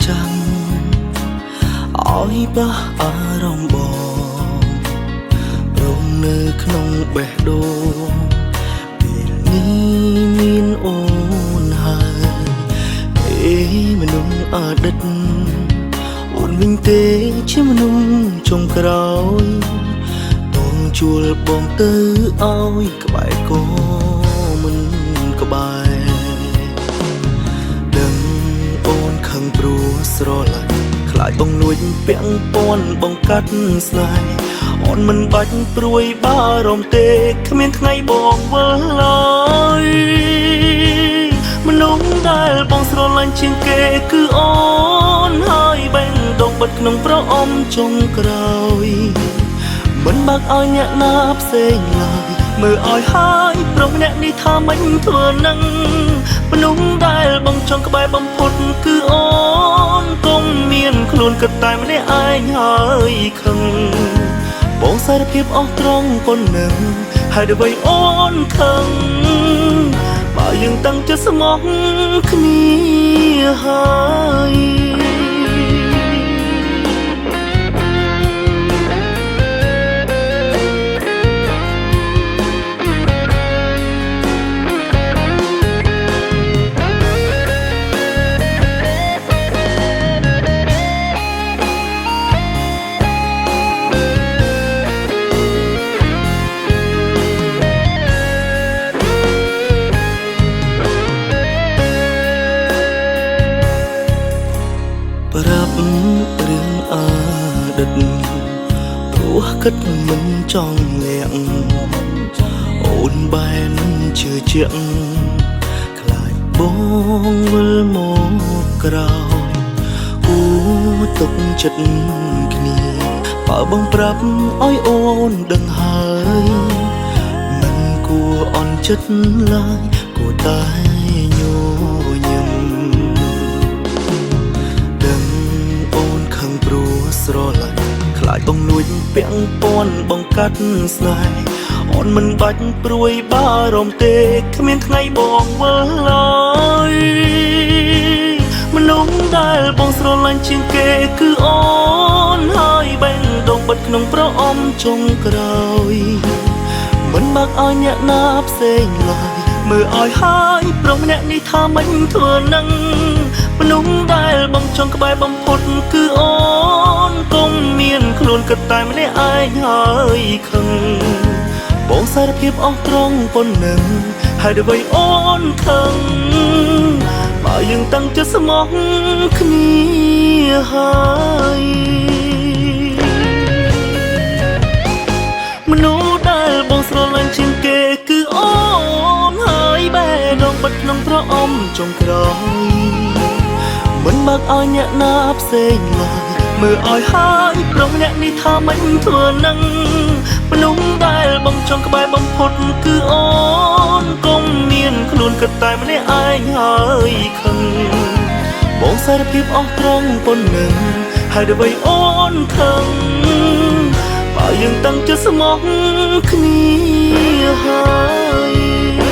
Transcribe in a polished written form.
ចាំឲ្យបះអារម្មណ៍បងរងនៅក្នុងបេះដូងពេលនេះមានអូនហើយមនុស្សអតីតអូនវិញទេជាមនុស្សចុងក្រោយបងជួលបងទៅឲ្យក្បែរក៏មិនក្បែរដឹងអូនខឹងព្រោះស្រឡាញ់ខ្លាចបងលួចពាក់ព័ន្ធបងកាត់ស្នេហ៍អូនមិនបាច់ព្រួយបារម្ភទេគ្មានថ្ងៃបងវិលឡើយមនុស្សដែលបងស្រឡាញ់ជាងគេគឺអូនហើយបេះដូងបិទក្នុងប្រអប់ចុងក្រោយមិនបាក់ឲ្យអ្នកណាផ្សេងឡើយមើលឲ្យហើយប្រុសអ្នកនេះថាមិនធ្វើនឹងមនុស្សដែលបងចង់ក្បែរបំផុតគឺអូនកុំមានខ្លួនគិតតែម្នាក់ឯងហើយខឹងបងសារភាពអស់ត្រង់ប៉ុណ្ណឹងហើយដើម្បីអូនខឹងបើយើងតាំងចិត្តស្មោះគ្នាហើយប្រាប់រឿងអតីតព្រោះគិតមិនចង់លាក់អូនបែនជឿជាក់ខ្លាចបងវិលមកក្រោយគួរទុកចិត្តគ្នាបើបងប្រាប់ឲ្យអូនដឹងហើយមិនគួរអន់ចិត្តឡើយគួរតែញញឹមស្រឡាញ់ខ្លាចបងលួចពាក់ព័ន្ធបងកាត់ស្នេហ៍អូនមិនបាច់ព្រួយបារម្ភទេគ្មានថ្ងៃបងវិលឡើយមនុស្សដែលបងស្រឡាញ់ជាងគេគឺអូនហើយបេះដូងបិទក្នុងប្រអប់ចុងក្រោយមិនបាក់ឲ្យអ្នកណាផ្សេងឡើយមើលឲ្យហើយប្រុសម្នាក់នេះថាមិនធ្វើនឹងមនុស្សដែលបងចង់ក្បែរបំផុតគឺអូនកុំមានខ្លួនគិតតែម្នាក់ឯងហើយខឹងបងសារភាពអស់ត្រង់ប៉ុណ្ណឹងហើយដើម្បីអូនខឹងបើយើងតាំងចិត្តស្មោះគ្នាហើយមនុស្សដែលបងស្រឡាញ់ជាងគេគឺអូនហើយបេះដូងបិទក្នុងប្រអប់ចុងក្រោយមិនបាក់ឲ្យអ្នកណាផ្សេងឡើយមើលឲ្យហើយប្រុសអ្នកនេះថាមិនធ្វើនឹងមនុស្សដែលបងចង់ក្បែរបំផុតគឺអូនកុំមានខ្លួនគិតតែម្នាក់ឯងហើយខឹងបងសារភាពអស់ត្រង់ប៉ុណ្ណឹងហើយដើម្បីអូនខឹងបើយើងតាំងចិត្តស្មោះគ្នាហើយ